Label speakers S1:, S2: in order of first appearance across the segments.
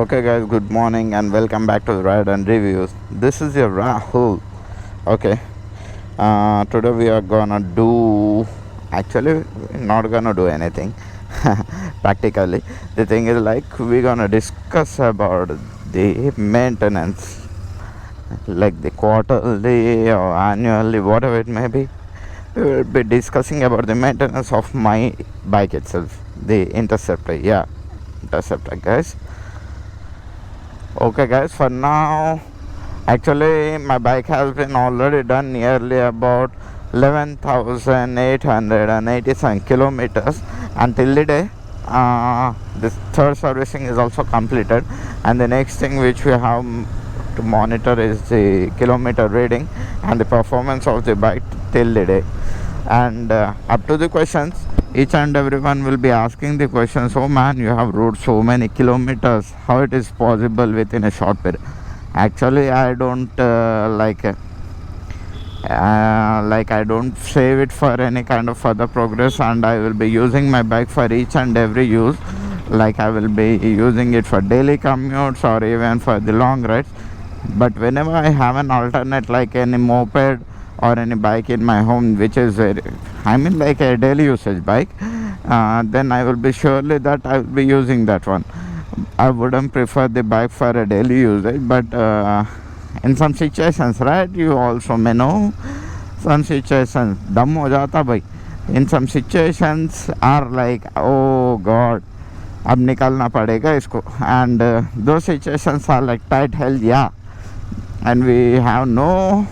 S1: Okay, guys, good morning and welcome back to the Ride and Reviews. This is your Rahul. Okay, today we are gonna do, actually, we're not gonna do anything practically. The thing is, like, we're gonna discuss about the maintenance, like the quarterly or annually, whatever it may be. We will be discussing about the maintenance of my bike itself, the interceptor. Yeah, interceptor, guys. Okay, guys, for now, actually my bike has been already done nearly about 11,887 kilometers until the day. This third servicing is also completed, and the next thing which we have to monitor is the kilometer reading and the performance of the bike till the day. And up to the questions, each and everyone will be asking the questions, oh man, you have rode so many kilometers, how it is possible within a short period. Actually, I don't I don't save it for any kind of further progress, and I will be using my bike for each and every use. Like, I will be using it for daily commutes or even for the long rides. But whenever I have an alternate, like any moped or any bike in my home which is like a daily usage bike, then I will be surely that I will be using that one. I wouldn't prefer the bike for a daily usage, but in some situations, right, you also may know, some situations dum ho jata bhai. In some situations are like, oh god, अब निकालना पड़ेगा इसको, and those situations are like tight hell, yeah, and we have no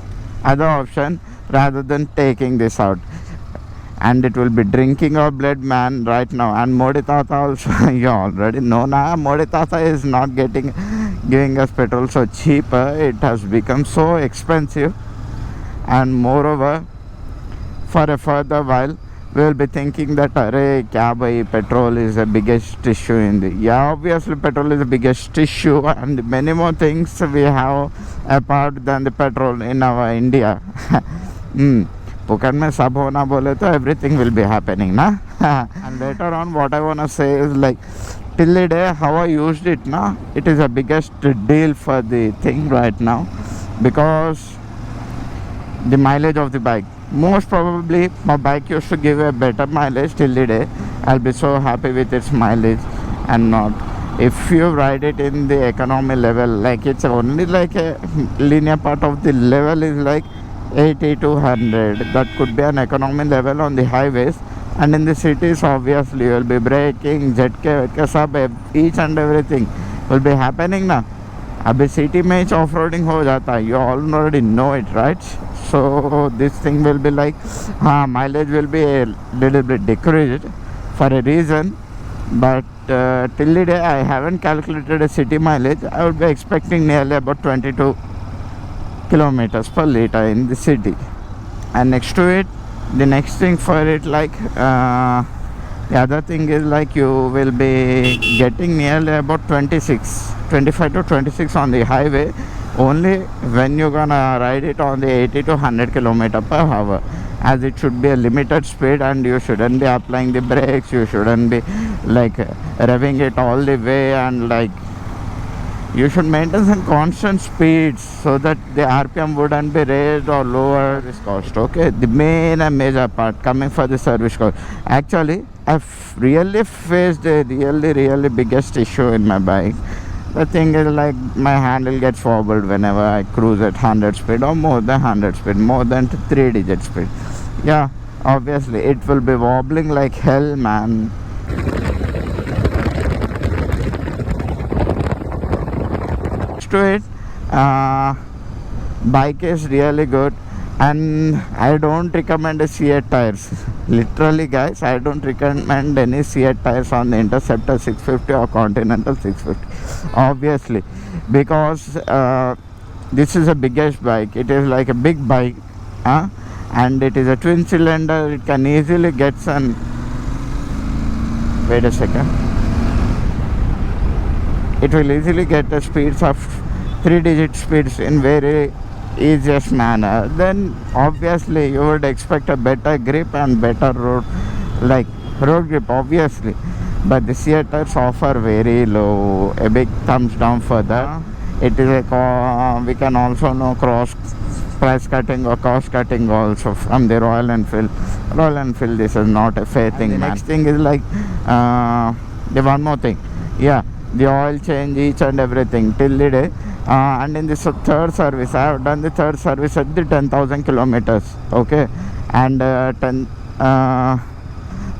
S1: other option rather than taking this out, and it will be drinking our blood, man, right now. And Modi Tata also, you already know now, Modi Tata is not giving us petrol so cheap. It has become so expensive, and moreover, for a further while we will be thinking that array kya bhai, petrol is the biggest issue in the, yeah, obviously petrol is the biggest issue, and many more things we have apart than the petrol in our India. Pukan mein sab hona bole to everything will be happening, na. And later on, what I wanna say is, like, till the day how I used it, na, it is the biggest deal for the thing right now, because the mileage of the bike, most probably my bike used to give a better mileage till the day. I'll be so happy with its mileage, and not if you ride it in the economy level, like it's only like a linear part of the level is like 80 to 100. That could be an economy level on the highways, and in the cities obviously you will be braking, jetke sab, each and everything will be happening na. Abhi city mein off-roading ho jata hai, you already know it, right? So this thing will be like, mileage will be a little bit decreased for a reason, but till the day I haven't calculated a city mileage. I would be expecting nearly about 22 kilometers per liter in the city. And next to it, the next thing for it, like the other thing is, like, you will be getting nearly about 25 to 26 on the highway only when you're gonna ride it on the 80 to 100 kilometer per hour, as it should be a limited speed, and you shouldn't be applying the brakes, you shouldn't be like revving it all the way, and like you should maintain some constant speeds so that the RPM wouldn't be raised or lower this cost. Okay, the main and major part coming for the service cost. Actually, I've really faced a really biggest issue in my bike. The thing is, like, my handle gets wobbled whenever I cruise at 100 speed or more than 100 speed, more than 3-digit speed. Yeah, obviously it will be wobbling like hell, man. To it, bike is really good, and I don't recommend a C8 tires. Literally, guys, I don't recommend any C8 tires on the Interceptor 650 or Continental 650, obviously, because this is a biggest bike. It is like a big bike, and it is a twin cylinder. It can easily get some, wait a second, it will easily get the speeds of 3-digit speeds in very easiest manner. Then obviously you would expect a better grip and better road grip, obviously. but the theaters offer very low, a big thumbs down for that. It is a we can also know cross price cutting or cost cutting also from the Royal Enfield. Royal Enfield, this is not a fair thing, man. Next thing is like the one more thing, yeah, the oil change, each and everything till the day. And in this third service, I have done the third service at the 10,000 kilometers, okay, and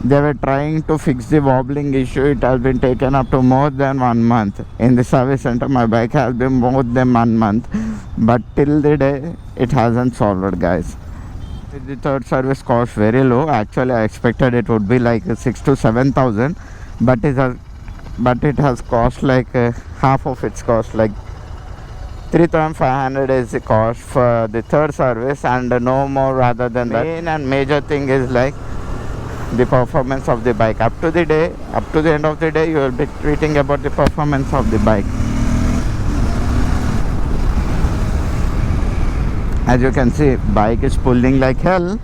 S1: they were trying to fix the wobbling issue. It has been taken up to more than 1 month. In the service center, my bike has been more than 1 month, but till the day it hasn't solved, guys. The third service cost very low. Actually, I expected it would be like 6 to 7,000, but it has cost like half of its cost, like 3,500 is the cost for the third service, and no more rather than that. Main and major thing is like the performance of the bike. Up to the end of the day, you will be tweeting about the performance of the bike. As you can see, bike is pulling like hell,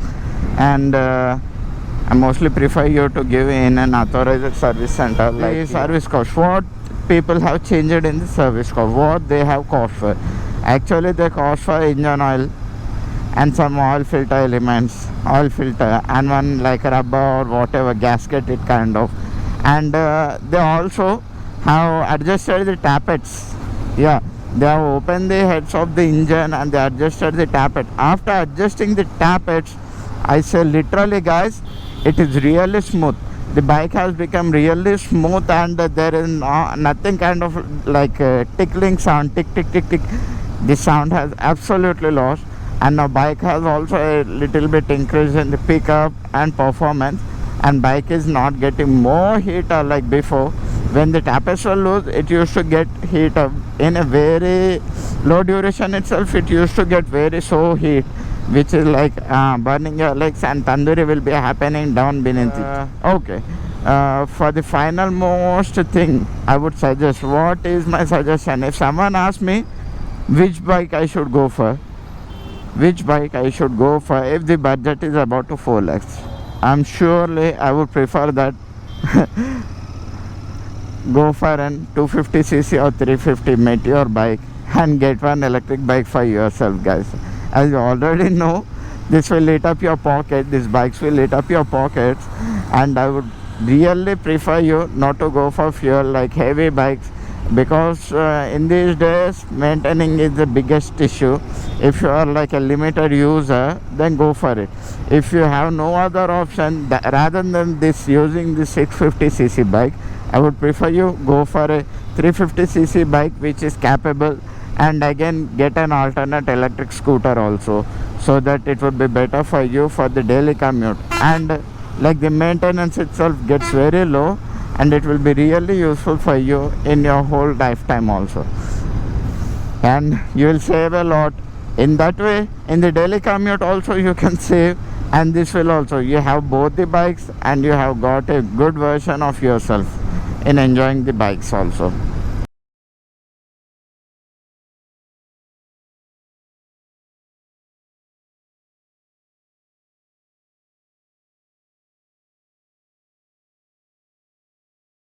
S1: and I mostly prefer you to give in an authorized service center. Like the service cost, what people have changed in the service cost, what they have cost for. Actually, they cost for engine oil and some oil filter elements, and one like rubber or whatever gasket it kind of. And they also have adjusted the tappets. Yeah, they have opened the heads of the engine and they adjusted the tappet. After adjusting the tappets, I say literally, guys, it is really smooth. The bike has become really smooth, and there is nothing kind of like tickling sound, tick tick tick tick. The sound has absolutely lost, and now bike has also a little bit increase in the pickup and performance, and bike is not getting more heat like before. When the tappets were loose, it used to get heat up in a very low duration itself. It used to get very so heat, which is like burning your legs, and tandoori will be happening down beneath it. Okay, for the final most thing I would suggest, what is my suggestion? If someone asks me which bike I should go for, if the budget is about to 4 lakhs, I'm surely I would prefer that go for an 250cc or 350 Meteor bike and get one electric bike for yourself, guys. As you already know, this will lit up your pocket, these bikes will lit up your pockets, and I would really prefer you not to go for fuel like heavy bikes, because in these days maintaining is the biggest issue. If you are like a limited user, then go for it. If you have no other option, rather than this using the 650cc bike, I would prefer you go for a 350cc bike which is capable, and again get an alternate electric scooter also, so that it would be better for you for the daily commute, and like the maintenance itself gets very low, and it will be really useful for you in your whole lifetime also, and you will save a lot in that way. In the daily commute also you can save, and this will also, you have both the bikes and you have got a good version of yourself in enjoying the bikes also.